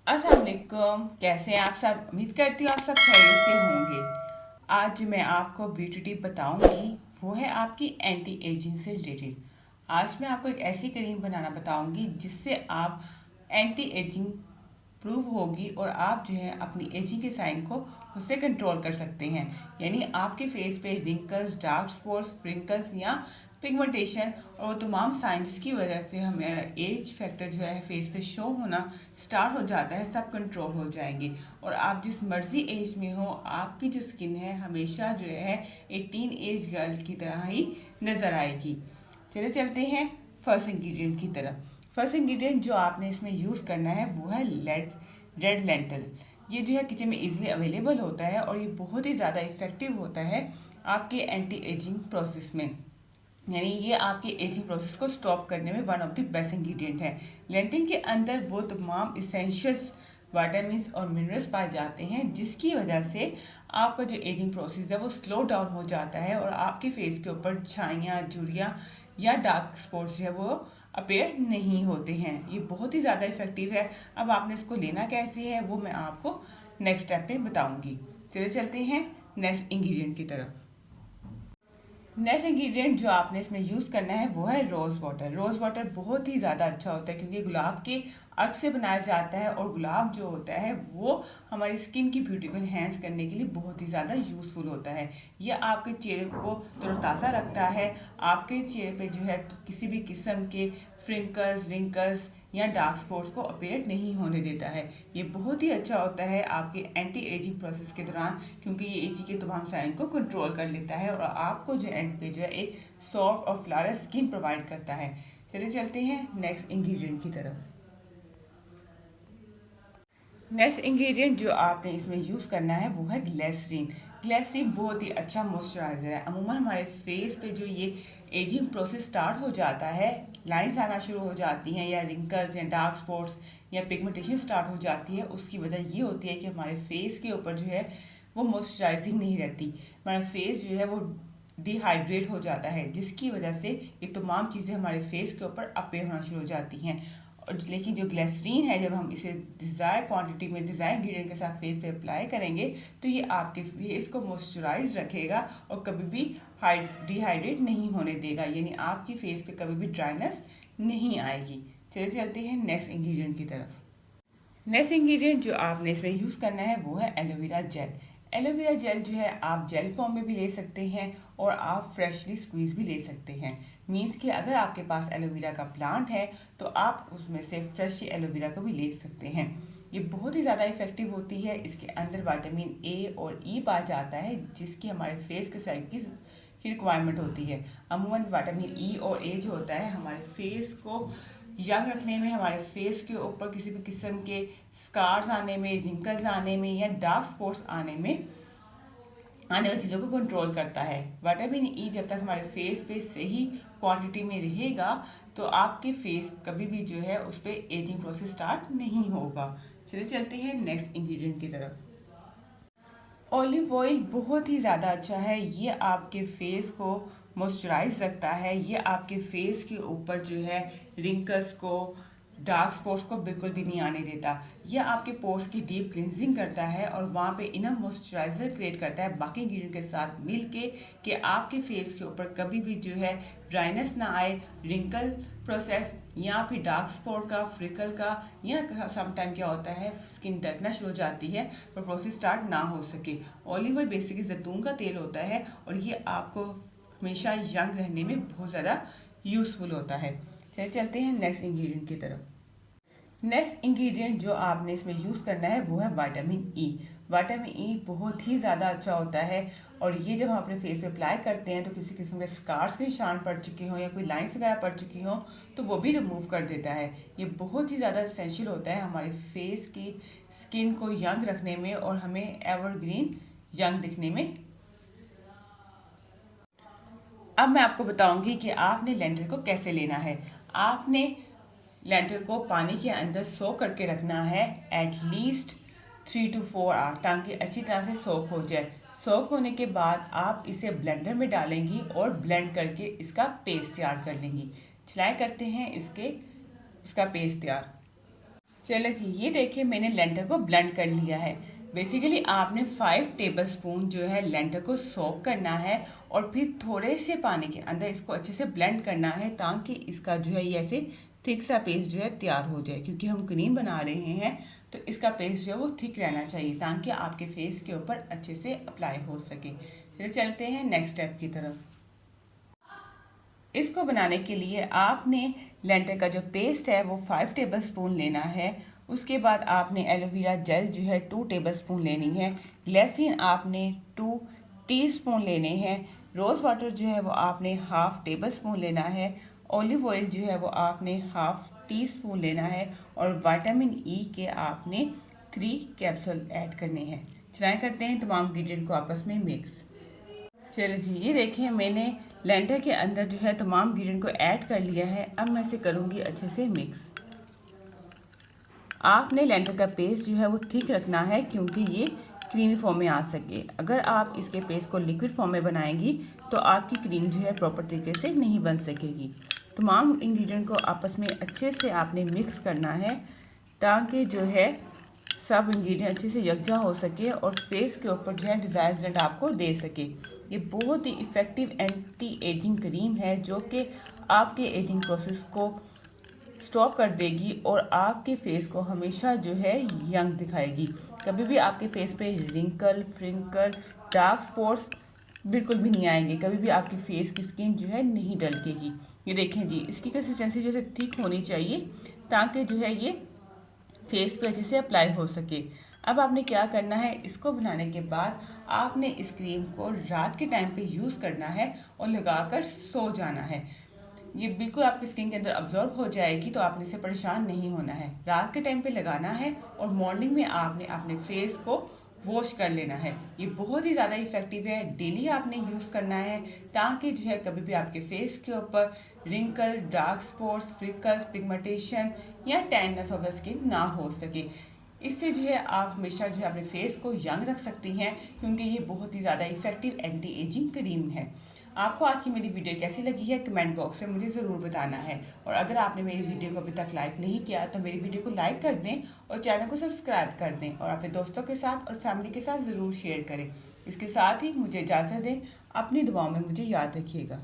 अस्सलाम वालेकुम। कैसे हैं आप सब? उम्मीद करती हूँ आप सब खैरियत से होंगे। आज मैं आपको ब्यूटी टिप बताऊंगी, वो है आपकी एंटी एजिंग से रिलेटेड। आज मैं आपको एक ऐसी क्रीम बनाना बताऊंगी जिससे आप एंटी एजिंग प्रूव होगी और आप जो है अपनी एजिंग के साइन को उससे कंट्रोल कर सकते हैं। यानी आपके फेस पे रिंकल्स, डार्क स्पॉट्स, फ्रिंकल्स या पिगमेंटेशन और वो तमाम साइंस की वजह से हमारा एज फैक्टर जो है फेस पे शो होना स्टार्ट हो जाता है, सब कंट्रोल हो जाएंगे। और आप जिस मर्जी एज में हो, आपकी जो स्किन है हमेशा जो है एक टीन एज गर्ल की तरह ही नज़र आएगी। चले चलते हैं फर्स्ट इंग्रेडिएंट की तरफ। फर्स्ट इंग्रेडिएंट जो आपने इसमें यूज़ करना है वो है रेड लेंटल। ये जो है किचन में इजीली अवेलेबल होता है और ये बहुत ही ज़्यादा इफेक्टिव होता है आपके एंटी एजिंग प्रोसेस में। यानी ये आपके एजिंग प्रोसेस को स्टॉप करने में one of the best ingredient है। लेंटिल के अंदर वो तमाम इसेंशियल्स विटामिन और मिनरल्स पाए जाते हैं जिसकी वजह से आपका जो एजिंग प्रोसेस है वो स्लो डाउन हो जाता है और आपके फेस के ऊपर छाइयाँ, झुर्रियाँ या डार्क स्पॉट्स जो है वो अपेयर नहीं होते हैं। ये बहुत ही ज़्यादा इफेक्टिव है। अब आपने इसको लेना कैसे है वो मैं आपको नेक्स्ट स्टेप पे बताऊंगी। चलिए चलते हैं नेक्स्ट इंग्रेडिएंट की तरफ। नेक्स्ट इंग्रेडिएंट जो आपने इसमें यूज़ करना है वो है रोज़ वाटर। रोज़ वाटर बहुत ही ज़्यादा अच्छा होता है क्योंकि गुलाब के अर्क से बनाया जाता है और गुलाब जो होता है वो हमारी स्किन की ब्यूटी को इन्हेंस करने के लिए बहुत ही ज़्यादा यूज़फुल होता है। ये आपके चेहरे को तरोताज़ा रखता है, आपके चेहरे पे जो है किसी भी किस्म के फ्रिंकल्स, रिंकल्स या डार्क स्पॉट्स को अपेयर नहीं होने देता है। ये बहुत ही अच्छा होता है आपके एंटी एजिंग प्रोसेस के दौरान क्योंकि ये एजिंग के तमाम साइन को कंट्रोल कर लेता है और आपको जो एंड पे जो है एक सॉफ्ट और फ्लॉलेस स्किन प्रोवाइड करता है। चलिए चलते हैं नेक्स्ट इंग्रेडिएंट की तरफ। नेक्स्ट इंग्रेडिएंट जो आपने इसमें यूज़ करना है वो है ग्लिसरीन। ग्लिसरीन बहुत ही अच्छा मॉइस्चराइज़र है। अमूमन हमारे फेस पे जो ये एजिंग प्रोसेस स्टार्ट हो जाता है, लाइंस आना शुरू हो जाती हैं या रिंकल्स या डार्क स्पॉट्स या पिगमेंटेशन स्टार्ट हो जाती है, उसकी वजह ये होती है कि हमारे फेस के ऊपर जो है वो मॉइस्चराइजिंग नहीं रहती। हमारा फेस जो है वो डिहाइड्रेट हो जाता है जिसकी वजह से ये तमाम चीज़ें हमारे फेस के ऊपर अपेयर होना शुरू हो जाती हैं। और लेकिन जो ग्लिसरीन है जब हम इसे डिज़ायर क्वांटिटी में डिज़ायर इंग्रेडिएंट के साथ फेस पे अप्लाई करेंगे तो ये आपके फेस को मॉइस्चराइज रखेगा और कभी भी डिहाइड्रेट नहीं होने देगा। यानी आपकी फेस पे कभी भी ड्राइनेस नहीं आएगी। चलिए चलते हैं नेक्स्ट इंग्रेडिएंट की तरफ। नेक्स्ट इंग्रेडिएंट जो आपने इसमें यूज़ करना है वो है एलोवेरा जेल। एलोवेरा जेल जो है आप जेल फॉर्म में भी ले सकते हैं और आप फ्रेशली स्क्वीज भी ले सकते हैं। मीन्स कि अगर आपके पास एलोवेरा का प्लांट है तो आप उसमें से फ्रेश एलोवेरा को भी ले सकते हैं। ये बहुत ही ज़्यादा इफेक्टिव होती है। इसके अंदर विटामिन ए और ई पाया जाता है जिसकी हमारे फेस के साइड की रिक्वायरमेंट होती है। अमूमन विटामिन ई और ए जो होता है हमारे फेस को यंग रखने में, हमारे फेस के ऊपर किसी भी किस्म के स्कार्स आने में, रिंकल्स आने में या डार्क स्पॉट्स आने वाली चीज़ों को कंट्रोल करता है। विटामिन ई जब तक हमारे फेस पे सही क्वांटिटी में रहेगा तो आपके फेस कभी भी जो है उस पर एजिंग प्रोसेस स्टार्ट नहीं होगा। चलिए चलते हैं नेक्स्ट इंग्रेडिएंट की तरफ। ऑलिव ऑयल बहुत ही ज़्यादा अच्छा है। ये आपके फेस को मॉइस्चराइज रखता है। ये आपके फेस के ऊपर जो है रिंकल्स को, डार्क स्पॉट्स को बिल्कुल भी नहीं आने देता। यह आपके पोर्स की डीप क्लिनजिंग करता है और वहाँ पे इनफ मॉइस्चराइजर क्रिएट करता है बाकी इंग्रेडिएंट के साथ मिलके कि आपके फेस के ऊपर कभी भी जो है ड्राइनेस ना आए, रिंकल प्रोसेस या फिर डार्क स्पॉट का, फ्रिकल का या समटाइम क्या होता है स्किन ढकना शुरू हो जाती है पर प्रोसेस स्टार्ट ना हो सके। ऑलिव ऑयल बेसिकली जैतून का तेल होता है और ये आपको हमेशा यंग रहने में बहुत ज़्यादा यूज़फुल होता है। चलिए चलते हैं नेक्स्ट इंग्रेडिएंट की तरफ। नेक्स्ट इंग्रेडिएंट जो आपने इसमें यूज़ करना है वो है विटामिन ई। विटामिन ई बहुत ही ज़्यादा अच्छा होता है और ये जब हम अपने फेस पे अप्लाई करते हैं तो किसी किस्म के स्कार्स के निशान पड़ चुके हों या कोई लाइंस वगैरह पड़ चुकी हों तो वो भी रिमूव कर देता है। ये बहुत ही ज़्यादा एसेंशियल होता है हमारे फेस की स्किन को यंग रखने में और हमें एवरग्रीन यंग दिखने में। अब मैं आपको बताऊंगी कि आपने लेंटिल को कैसे लेना है। आपने लेंटिल को पानी के अंदर सोक करके रखना है एटलीस्ट 3 to 4 आवर ताकि अच्छी तरह से सोक हो जाए। सोक होने के बाद आप इसे ब्लेंडर में डालेंगी और ब्लेंड करके इसका पेस्ट तैयार कर लेंगी। चलाएं करते हैं इसका पेस्ट तैयार। चलो जी, ये देखिए मैंने लेंटर को ब्लेंड कर लिया है। बेसिकली आपने 5 टेबलस्पून जो है लेंटर को सोक करना है और फिर थोड़े से पानी के अंदर इसको अच्छे से ब्लेंड करना है ताकि इसका जो है ये ऐसे थिक सा पेस्ट जो है तैयार हो जाए। क्योंकि हम क्रीम बना रहे हैं तो इसका पेस्ट जो है वो थिक रहना चाहिए ताकि आपके फेस के ऊपर अच्छे से अप्लाई हो सके। चलिए चलते हैं नेक्स्ट स्टेप की तरफ। इसको बनाने के लिए आपने लेंटर का जो पेस्ट है वो 5 टेबलस्पून लेना है। उसके बाद आपने एलोवेरा जेल जो है 2 टेबलस्पून लेनी है। ग्लिसरीन आपने 2 टीस्पून लेने हैं। रोज़ वाटर जो है वो आपने हाफ टेबलस्पून लेना है। ऑलिव ऑयल जो है वो आपने हाफ टीस्पून लेना है और विटामिन ई के आपने 3 कैप्सूल ऐड करने हैं। ट्राई करते हैं तमाम इंग्रेडिएंट को आपस में मिक्स। चलिए जी, ये देखिए मैंने लेंटर के अंदर जो है तमाम इंग्रेडिएंट को ऐड कर लिया है। अब मैं इसे करूँगी अच्छे से मिक्स। आपने लेंटर का पेस्ट जो है वो थिक रखना है क्योंकि ये क्रीमी फॉर्म में आ सके। अगर आप इसके पेस्ट को लिक्विड फॉर्म में बनाएंगी तो आपकी क्रीम जो है प्रॉपर तरीके से नहीं बन सकेगी। तमाम इंग्रेडिएंट को आपस में अच्छे से आपने मिक्स करना है ताकि जो है सब इंग्रेडिएंट अच्छे से यकजा हो सके और फेस के ऊपर जो है डिज़ायर रिजल्ट आपको दे सके। ये बहुत ही इफ़ेक्टिव एंटी एजिंग क्रीम है जो कि आपके एजिंग प्रोसेस को स्टॉप कर देगी और आपके फेस को हमेशा जो है यंग दिखाएगी। कभी भी आपके फेस पे रिंकल, फ्रिंकल, डार्क स्पॉट्स बिल्कुल भी नहीं आएंगे। कभी भी आपकी फेस की स्किन जो है नहीं डलकेगी। ये देखें जी, इसकी कंसिस्टेंसी जैसे थिक होनी चाहिए ताकि जो है ये फेस पे अच्छे से अप्लाई हो सके। अब आपने क्या करना है, इसको बनाने के बाद आपने इस क्रीम को रात के टाइम पे यूज़ करना है और लगाकर सो जाना है। ये बिल्कुल आपकी स्किन के अंदर अब्जॉर्ब हो जाएगी तो आपने इससे परेशान नहीं होना है। रात के टाइम पे लगाना है और मॉर्निंग में आपने अपने फेस को वॉश कर लेना है। ये बहुत ही ज़्यादा इफेक्टिव है। डेली आपने यूज़ करना है ताकि जो है कभी भी आपके फेस के ऊपर wrinkle, dark spots, freckles, pigmentation या टैननेस ऑफ द स्किन ना हो सके। इससे जो है आप हमेशा जो है अपने फेस को यंग रख सकती हैं क्योंकि ये बहुत ही ज़्यादा इफेक्टिव एंटी एजिंग क्रीम है। आपको आज की मेरी वीडियो कैसी लगी है कमेंट बॉक्स में मुझे ज़रूर बताना है। और अगर आपने मेरी वीडियो को अभी तक लाइक नहीं किया तो मेरी वीडियो को लाइक कर दें और चैनल को सब्सक्राइब कर दें और अपने दोस्तों के साथ और फैमिली के साथ ज़रूर शेयर करें। इसके साथ ही मुझे इजाज़त दें। अपनी दुआओं में मुझे याद रखिएगा।